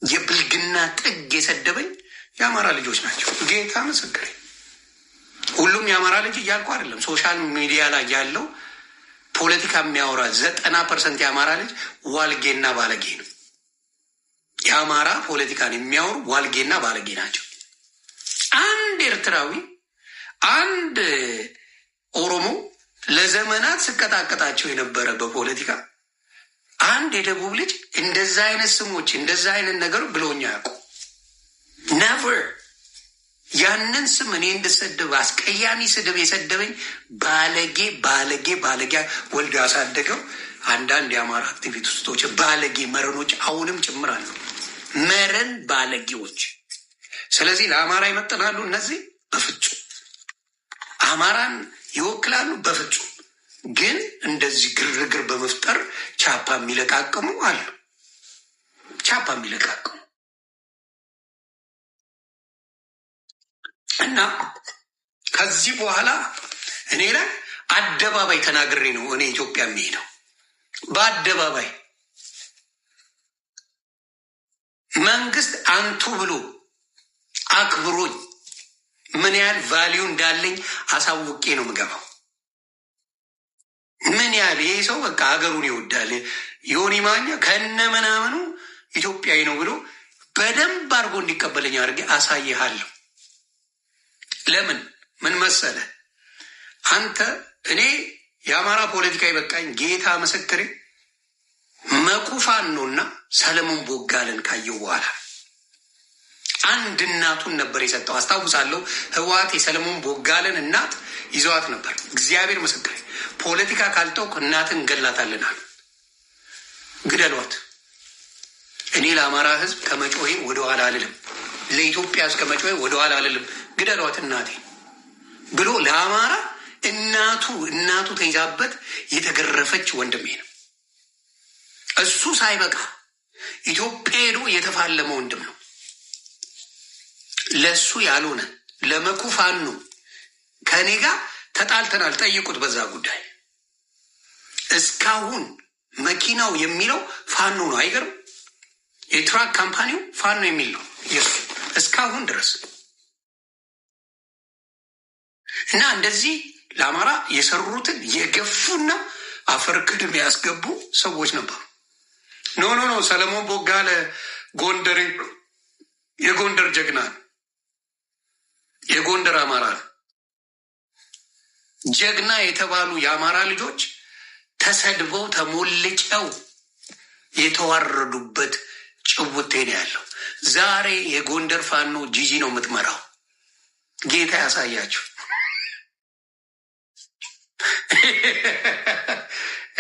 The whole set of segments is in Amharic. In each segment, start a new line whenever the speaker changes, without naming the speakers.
የብልግና ጥግ የሰደበኝ የአማራ ልጆች ናቸው። ጌታ ምስክሬ። ሁሉም የአማራ ልጅ እያልኩ አይደለም። ሶሻል ሚዲያ ላይ ያለው ፖለቲካ የሚያወራ 90% የአማራ ልጅ ዋልጌና ባለጌ ነው። የአማራ ፖለቲካን የሚያወሩ ዋልጌና ባለጌ ናቸው። አንድ ኤርትራዊ፣ አንድ ኦሮሞ ለዘመናት ስቀጣቀጣቸው የነበረ በፖለቲካ አንድ የደቡብ ልጅ እንደዛ አይነት ስሞች እንደዛ አይነት ነገር ብሎኛ ያውቁ ነቨር። ያንን ስም እኔ እንድሰድብ አስቀያሚ ስድብ የሰደበኝ ባለጌ ባለጌ ባለጌ ወልዶ ያሳደገው አንዳንድ የአማራ አክቲቪስቶች ባለጌ መረኖች አሁንም ጭምራሉ። መረን ባለጌዎች። ስለዚህ ለአማራ ይመጥናሉ እነዚህ? በፍጹም። አማራን ይወክላሉ? በፍጹም። ግን እንደዚህ ግርግር በመፍጠር ቻፓ የሚለቃቅሙ አሉ። ቻፓ የሚለቃቅሙ እና ከዚህ በኋላ እኔ ላይ አደባባይ ተናግሬ ነው እኔ ኢትዮጵያ የሚሄደው። በአደባባይ መንግስት አንቱ ብሎ አክብሮኝ ምን ያህል ቫሊዩ እንዳለኝ አሳውቄ ነው ምገባው። ምን ያህል ይሄ ሰው በቃ ሀገሩን ይወዳል፣ ዮኒ ማኛ ከነ ምናምኑ ኢትዮጵያዊ ነው ብሎ በደንብ አድርጎ እንዲቀበለኝ አድርጌ አሳይሃለሁ። ለምን ምን መሰለ አንተ እኔ የአማራ ፖለቲካ ይበቃኝ። ጌታ ምስክሬ መኩፋን ነውና ሰለሞን ቦጋለን ካየው በኋላ አንድ እናቱን ነበር የሰጠው። አስታውሳለሁ። ህወሓት የሰለሞን ቦጋለን እናት ይዘዋት ነበር። እግዚአብሔር ምስክሬ ፖለቲካ ካልተውክ እናትን እንገላታለናል። ግደሏት። እኔ ለአማራ ህዝብ ከመጮሄ ወደኋላ አልልም። ለኢትዮጵያ ህዝብ ከመጮሄ ወደኋላ አልልም። ግደሏት እናቴ ብሎ ለአማራ እናቱ ተይዛበት የተገረፈች ወንድሜ ነው። እሱ ሳይበቃ ኢትዮጵያ ሄዶ የተፋለመ ወንድም ነው። ለሱ ያልሆነ ለመኩፋኑ ከኔ ጋር ተጣልተናል። ጠይቁት በዛ ጉዳይ። እስካሁን መኪናው የሚለው ፋኖ ነው። አይገርም? የትራክ ካምፓኒው ፋኖ የሚል ነው እስካሁን ድረስ። እና እንደዚህ ለአማራ የሰሩትን የገፉና አፈር ክድም ያስገቡ ሰዎች ነበሩ። ኖ ሰለሞን ቦጋለ ጎንደር የጎንደር ጀግና የጎንደር አማራ ጀግና የተባሉ የአማራ ልጆች ተሰድበው ተሞልጨው የተዋረዱበት ጭውቴ ነው ያለው። ዛሬ የጎንደር ፋኖ ጂጂ ነው የምትመራው። ጌታ ያሳያችሁ።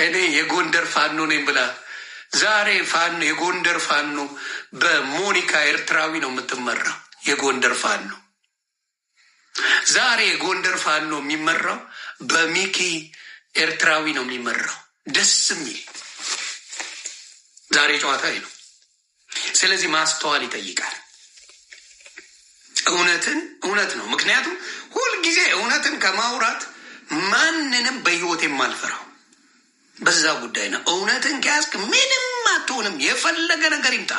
እኔ የጎንደር ፋኖ ነኝ ብላ ዛሬ ፋኖ የጎንደር ፋኖ በሞኒካ ኤርትራዊ ነው የምትመራው። የጎንደር ፋኖ ዛሬ የጎንደር ፋኖ የሚመራው በሚኪ ኤርትራዊ ነው የሚመራው። ደስ የሚል ዛሬ ጨዋታ ነው። ስለዚህ ማስተዋል ይጠይቃል። እውነት ነው። ምክንያቱም ሁልጊዜ እውነትን ከማውራት ማንንም በህይወት የማልፈራው በዛ ጉዳይ ነው። እውነትን ከያዝክ ምንም አትሆንም። የፈለገ ነገር ይምጣ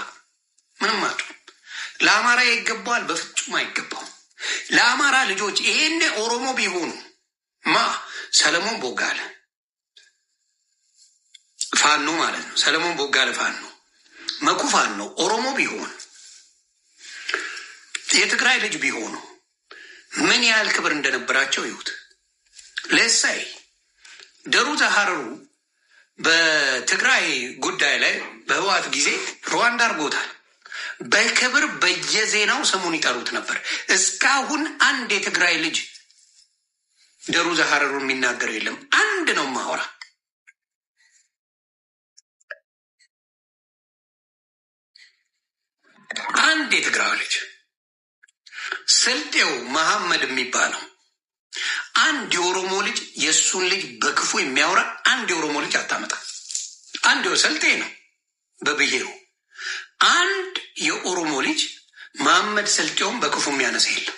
ምንም አትሆንም። ለአማራ ይገባዋል? በፍጹም አይገባውም። ለአማራ ልጆች ይሄን ኦሮሞ ቢሆኑ ሰለሞን ቦጋለ ፋኖ ማለት ነው። ሰለሞን ቦጋለ ፋኖ መኩ ፋኖ ኦሮሞ ቢሆን የትግራይ ልጅ ቢሆኑ ምን ያህል ክብር እንደነበራቸው ይሁት። ለሳይ ደሩ ተሐረሩ በትግራይ ጉዳይ ላይ በህወሓት ጊዜ ሩዋንዳ አድርጎታል። በክብር በየዜናው ስሙን ይጠሩት ነበር። እስካሁን አንድ የትግራይ ልጅ ደሩ ተሐረሩ የሚናገር የለም። አንድ ነው ማወራ። አንድ የትግራይ ልጅ ስልጤው መሐመድ የሚባለው አንድ የኦሮሞ ልጅ የእሱን ልጅ በክፉ የሚያወራ አንድ የኦሮሞ ልጅ አታመጣ። አንድ ስልጤ ነው በብሔሩ። አንድ የኦሮሞ ልጅ መሐመድ ስልጤውን በክፉ የሚያነሳ የለም።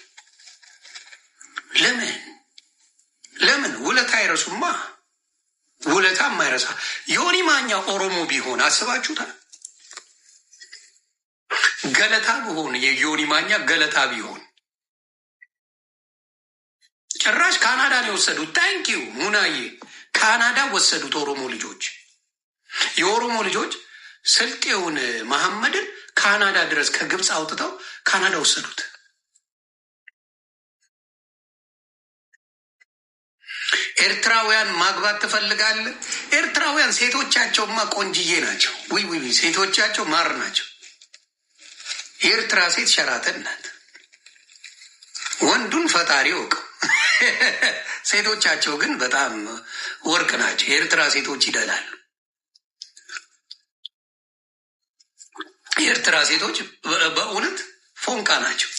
ለምን? ውለታ አይረሱማ። ውለታ የማይረሳ ዮኒ ማኛ ኦሮሞ ቢሆን አስባችሁታል? ገለታ ብሆን የዮኒ ማኛ ገለታ ቢሆን ጭራሽ ካናዳን የወሰዱት። ታንኪዩ ሙናዬ፣ ካናዳ ወሰዱት ኦሮሞ ልጆች። የኦሮሞ ልጆች ስልጤውን መሐመድን ካናዳ ድረስ ከግብፅ አውጥተው ካናዳ ወሰዱት። ኤርትራውያን ማግባት ትፈልጋለህ? ኤርትራውያን ሴቶቻቸውማ ቆንጅዬ ናቸው። ውይ ሴቶቻቸው ማር ናቸው። የኤርትራ ሴት ሸራተን ናት። ወንዱን ፈጣሪ ወቅ ሴቶቻቸው ግን በጣም ወርቅ ናቸው። የኤርትራ ሴቶች ይደላሉ። የኤርትራ ሴቶች በእውነት ፎንቃ ናቸው።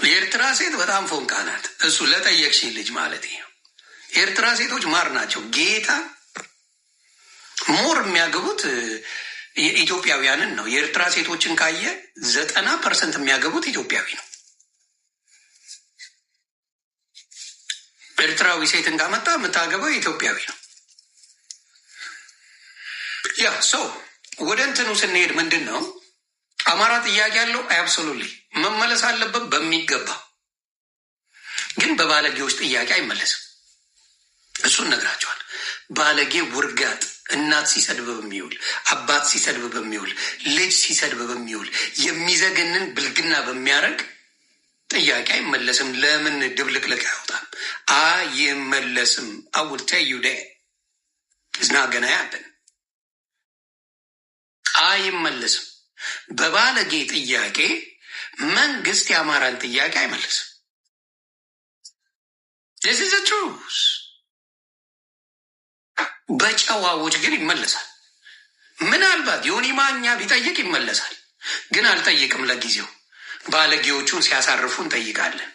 የኤርትራ ሴት በጣም ፎንቃ ናት። እሱ ለጠየቅሽኝ ልጅ ማለት ነው። የኤርትራ ሴቶች ማር ናቸው። ጌታ ሞር የሚያገቡት ኢትዮጵያውያንን ነው። የኤርትራ ሴቶችን ካየ 90% የሚያገቡት ኢትዮጵያዊ ነው። ኤርትራዊ ሴትን ካመጣ የምታገባው ኢትዮጵያዊ ነው። ያ ሰው ወደ እንትኑ ስንሄድ ምንድን ነው አማራ ጥያቄ ያለው አብሶሉትሊ መመለስ አለበት በሚገባ ግን በባለጌዎች ጥያቄ አይመለስም። እሱን ነግራቸዋል። ባለጌ ውርጋጥ እናት ሲሰድብ በሚውል አባት ሲሰድብ በሚውል ልጅ ሲሰድብ በሚውል የሚዘገንን ብልግና በሚያደርግ ጥያቄ አይመለስም። ለምን ድብልቅልቅ አይወጣም? አይመለስም። አውል ተዩደ ዝና ገና ያለን አይመለስም። በባለጌ ጥያቄ መንግስት የአማራን ጥያቄ አይመልስም። this is the truth። በጨዋዎች ግን ይመለሳል። ምናልባት ዮኒ ማኛ ቢጠይቅ ይመለሳል፣ ግን አልጠይቅም። ለጊዜው ባለጌዎቹን ሲያሳርፉ እንጠይቃለን።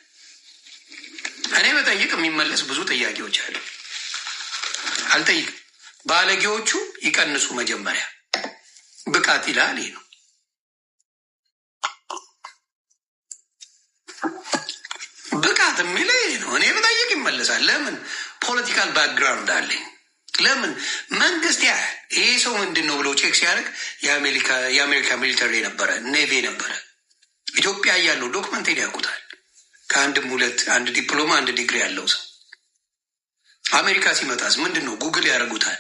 እኔ በጠይቅ የሚመለስ ብዙ ጥያቄዎች አሉ። አልጠይቅም። ባለጌዎቹ ይቀንሱ መጀመሪያ ብቃት ይላል ነው። ብቃት የሚለው ነው። እኔ በጠይቅ ይመለሳል። ለምን? ፖለቲካል ባክግራውንድ አለኝ። ለምን? መንግስት ያህል ይሄ ሰው ምንድን ነው ብሎ ቼክ ሲያደርግ የአሜሪካ ሚሊተሪ ነበረ፣ ኔቪ ነበረ። ኢትዮጵያ ያለው ዶክመንቴን ያውቁታል። ከአንድም ሁለት አንድ ዲፕሎማ አንድ ዲግሪ ያለው ሰው አሜሪካ ሲመጣስ ምንድን ነው? ጉግል ያደርጉታል።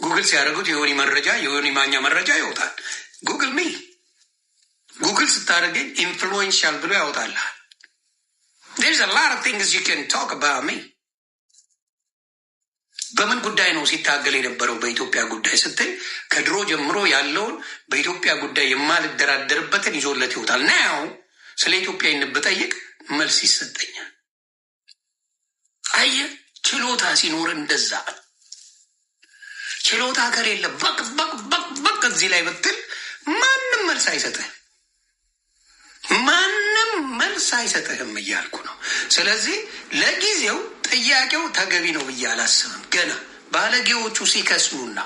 ጉግል ሲያደርጉት የዮኒ ማኛ መረጃ ይወጣል። ጉግል ስታደርገኝ ኢንፍሉዌንሻል ብሎ ያወጣልሃል። there's a lot of things you can talk about me። በምን ጉዳይ ነው ሲታገል የነበረው? በኢትዮጵያ ጉዳይ ስትል ከድሮ ጀምሮ ያለውን በኢትዮጵያ ጉዳይ የማልደራደርበትን ይዞለት ይወጣል። ናው ስለ ኢትዮጵያ ብጠይቅ መልስ ይሰጠኛል። አየህ፣ ችሎታ ሲኖር እንደዛ። ችሎታ ከሌለ በቅ እዚህ ላይ ብትል ማንም መልስ አይሰጥህም። ማንም መልስ አይሰጥህም እያልኩ ነው። ስለዚህ ለጊዜው ጥያቄው ተገቢ ነው ብዬ አላስብም። ገና ባለጌዎቹ ሲከስሙና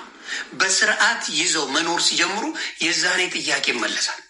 በስርዓት ይዘው መኖር ሲጀምሩ የዛኔ ጥያቄ ይመለሳል።